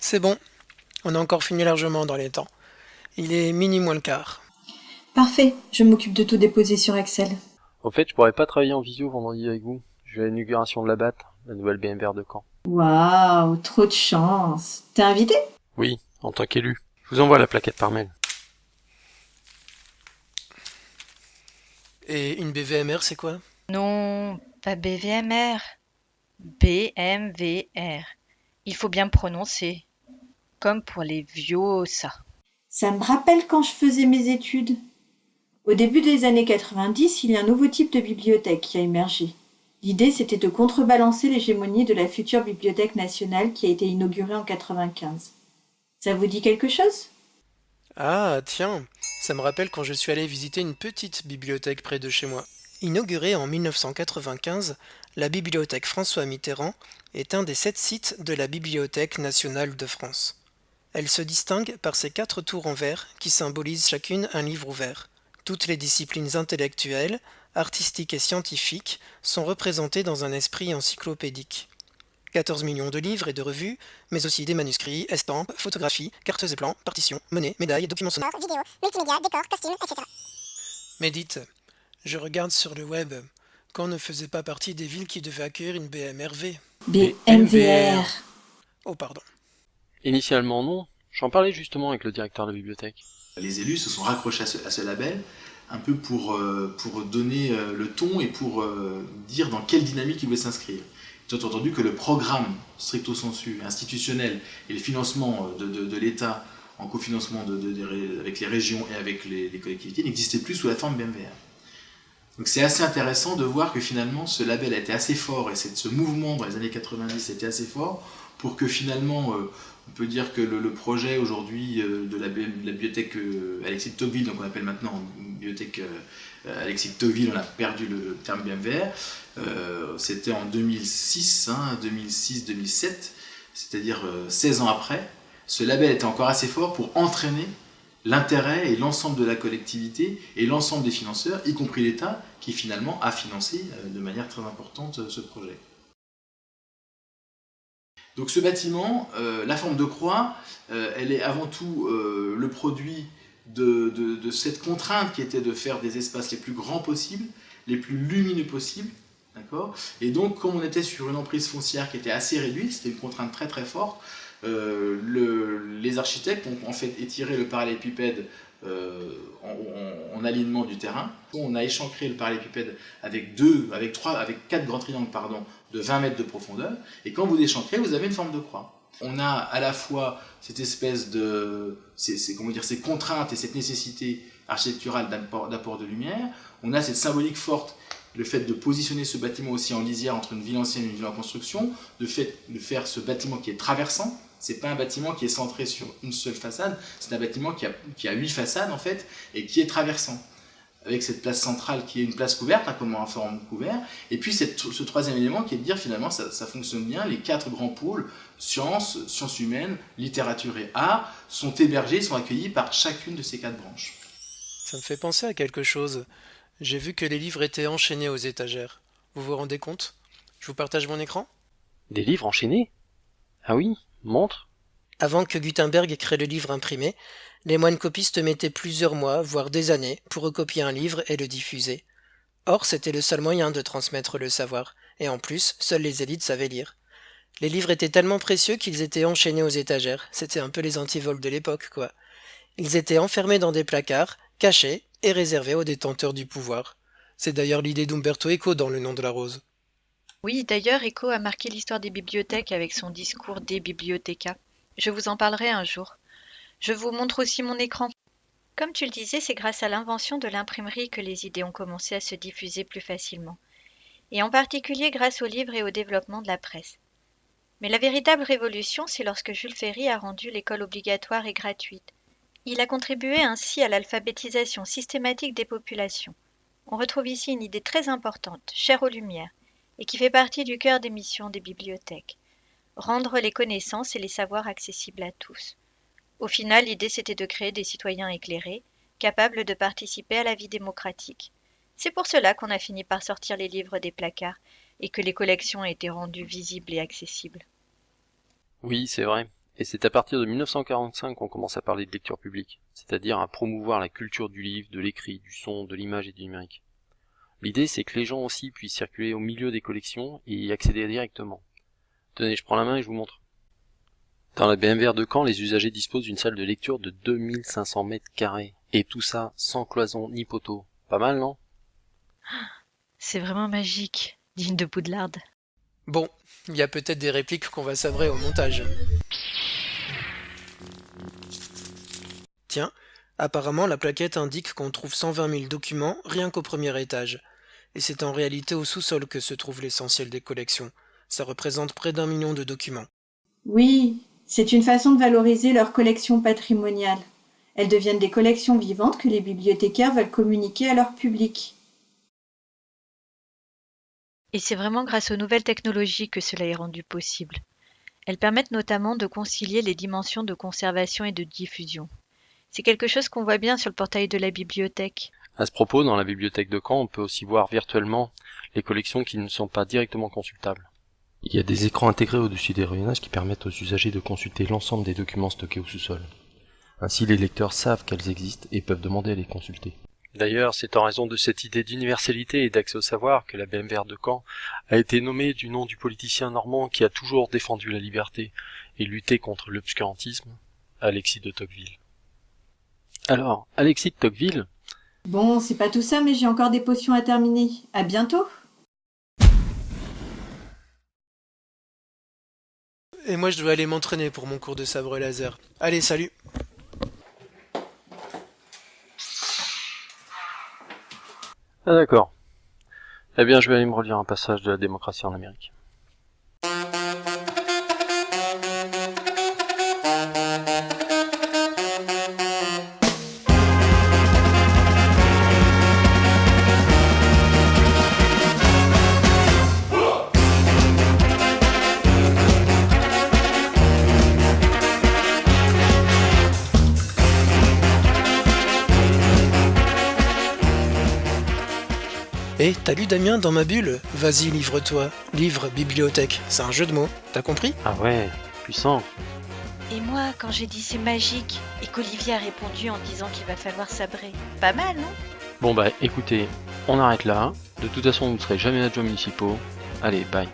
C'est bon, on a encore fini largement dans les temps. Il est minuit moins le quart. Parfait, je m'occupe de tout déposer sur Excel. Au fait, je pourrais pas travailler en visio vendredi avec vous. Je vais à l'inauguration de la BAT, la nouvelle BMW de Caen. Waouh, trop de chance. T'es invité? Oui, en tant qu'élu. Je vous envoie la plaquette par mail. Et une BVMR, c'est quoi? Non, pas BVMR. BMVR. Il faut bien prononcer. Comme pour les vieux, ça. Ça me rappelle quand je faisais mes études. Au début des années 90, il y a un nouveau type de bibliothèque qui a émergé. L'idée, c'était de contrebalancer l'hégémonie de la future Bibliothèque nationale qui a été inaugurée en 95. Ça vous dit quelque chose? Ah, tiens, ça me rappelle quand je suis allé visiter une petite bibliothèque près de chez moi. Inaugurée en 1995, la bibliothèque François Mitterrand est un des 7 sites de la Bibliothèque nationale de France. Elle se distingue par ses 4 tours en verre qui symbolisent chacune un livre ouvert. Toutes les disciplines intellectuelles, artistiques et scientifiques sont représentées dans un esprit encyclopédique. 14 millions de livres et de revues, mais aussi des manuscrits, estampes, photographies, cartes et plans, partitions, monnaies, médailles, documents sonores. Vidéo, multimédia, décors, costumes, etc. Mais dites, je regarde sur le web, Caen ne faisait pas partie des villes qui devaient accueillir une BMRV. BMVR. Oh pardon. Initialement non, j'en parlais justement avec le directeur de la bibliothèque. Les élus se sont raccrochés à ce label un peu pour donner le ton et pour dire dans quelle dynamique ils voulaient s'inscrire. Ils ont entendu que le programme stricto sensu institutionnel et le financement de l'État en cofinancement avec les régions et avec les collectivités n'existait plus sous la forme BMVR. Donc c'est assez intéressant de voir que finalement ce label a été assez fort et ce mouvement dans les années 90 était assez fort pour que finalement on peut dire que le projet aujourd'hui de la bibliothèque Alexis de Tocqueville, donc on appelle maintenant bibliothèque Alexis de Tocqueville, on a perdu le terme BMVR, c'était en 2006, 2006-2007, c'est-à-dire 16 ans après, ce label était encore assez fort pour entraîner l'intérêt et l'ensemble de la collectivité et l'ensemble des financeurs, y compris l'État, qui finalement a financé de manière très importante ce projet. Donc ce bâtiment, la forme de croix, elle est avant tout le produit de cette contrainte qui était de faire des espaces les plus grands possibles, les plus lumineux possibles. Et donc comme on était sur une emprise foncière qui était assez réduite, c'était une contrainte très très forte, les architectes ont en fait étiré le parallélépipède en alignement du terrain. On a échancré le parallélépipède avec 4 grands triangles de 20 mètres de profondeur, et quand vous déchancrez, vous avez une forme de croix. On a à la fois cette espèce de ces contraintes et cette nécessité architecturale d'apport de lumière, on a cette symbolique forte, le fait de positionner ce bâtiment aussi en lisière entre une ville ancienne et une ville en construction, le fait de faire ce bâtiment qui est traversant. C'est pas un bâtiment qui est centré sur une seule façade, c'est un bâtiment qui a 8 façades en fait, et qui est traversant, avec cette place centrale qui est une place couverte, comme un forum couvert, et puis ce troisième élément qui est de dire finalement ça fonctionne bien, les 4 grands pôles, sciences humaines, littérature et art, sont hébergés, sont accueillis par chacune de ces 4 branches. Ça me fait penser à quelque chose. J'ai vu que les livres étaient enchaînés aux étagères. Vous vous rendez compte? Je vous partage mon écran? Des livres enchaînés? Ah oui, montre. Avant que Gutenberg ait créé le livre imprimé, les moines copistes mettaient plusieurs mois, voire des années, pour recopier un livre et le diffuser. Or, c'était le seul moyen de transmettre le savoir, et en plus, seules les élites savaient lire. Les livres étaient tellement précieux qu'ils étaient enchaînés aux étagères, c'était un peu les antivols de l'époque, quoi. Ils étaient enfermés dans des placards, cachés et réservés aux détenteurs du pouvoir. C'est d'ailleurs l'idée d'Umberto Eco dans Le nom de la rose. Oui, d'ailleurs, Eco a marqué l'histoire des bibliothèques avec son discours De Bibliotheca. Je vous en parlerai un jour. Je vous montre aussi mon écran. Comme tu le disais, c'est grâce à l'invention de l'imprimerie que les idées ont commencé à se diffuser plus facilement. Et en particulier grâce aux livres et au développement de la presse. Mais la véritable révolution, c'est lorsque Jules Ferry a rendu l'école obligatoire et gratuite. Il a contribué ainsi à l'alphabétisation systématique des populations. On retrouve ici une idée très importante, chère aux Lumières, et qui fait partie du cœur des missions des bibliothèques. Rendre les connaissances et les savoirs accessibles à tous. Au final, l'idée c'était de créer des citoyens éclairés, capables de participer à la vie démocratique. C'est pour cela qu'on a fini par sortir les livres des placards et que les collections ont été rendues visibles et accessibles. Oui, c'est vrai. Et c'est à partir de 1945 qu'on commence à parler de lecture publique, c'est-à-dire à promouvoir la culture du livre, de l'écrit, du son, de l'image et du numérique. L'idée, c'est que les gens aussi puissent circuler au milieu des collections et y accéder directement. Tenez, je prends la main et je vous montre. Dans la BMVR de Caen, les usagers disposent d'une salle de lecture de 2500 mètres carrés. Et tout ça sans cloison ni poteau. Pas mal, non? C'est vraiment magique, digne de Poudlard. Bon, il y a peut-être des répliques qu'on va sabrer au montage. Tiens, apparemment la plaquette indique qu'on trouve 120 000 documents rien qu'au premier étage. Et c'est en réalité au sous-sol que se trouve l'essentiel des collections. Ça représente près d'1 million de documents. Oui, c'est une façon de valoriser leur collection patrimoniale. Elles deviennent des collections vivantes que les bibliothécaires veulent communiquer à leur public. Et c'est vraiment grâce aux nouvelles technologies que cela est rendu possible. Elles permettent notamment de concilier les dimensions de conservation et de diffusion. C'est quelque chose qu'on voit bien sur le portail de la bibliothèque. À ce propos, dans la bibliothèque de Caen, on peut aussi voir virtuellement les collections qui ne sont pas directement consultables. Il y a des écrans intégrés au-dessus des rayonnages qui permettent aux usagers de consulter l'ensemble des documents stockés au sous-sol. Ainsi, les lecteurs savent qu'elles existent et peuvent demander à les consulter. D'ailleurs, c'est en raison de cette idée d'universalité et d'accès au savoir que la BMVR de Caen a été nommée du nom du politicien normand qui a toujours défendu la liberté et lutté contre l'obscurantisme, Alexis de Tocqueville. Alors, Alexis de Tocqueville? Bon, c'est pas tout ça, mais j'ai encore des potions à terminer. À bientôt! Et moi je dois aller m'entraîner pour mon cours de sabre laser. Allez, salut! Ah d'accord. Eh bien, je vais aller me relire un passage de la démocratie en Amérique. Eh, t'as lu Damien dans ma bulle? Vas-y, livre-toi. Livre, bibliothèque, c'est un jeu de mots, t'as compris? Ah ouais, puissant. Et moi, quand j'ai dit c'est magique, et qu'Olivier a répondu en disant qu'il va falloir sabrer. Pas mal, non? Bon bah écoutez, on arrête là. De toute façon, vous ne serez jamais adjoints municipaux. Allez, bye.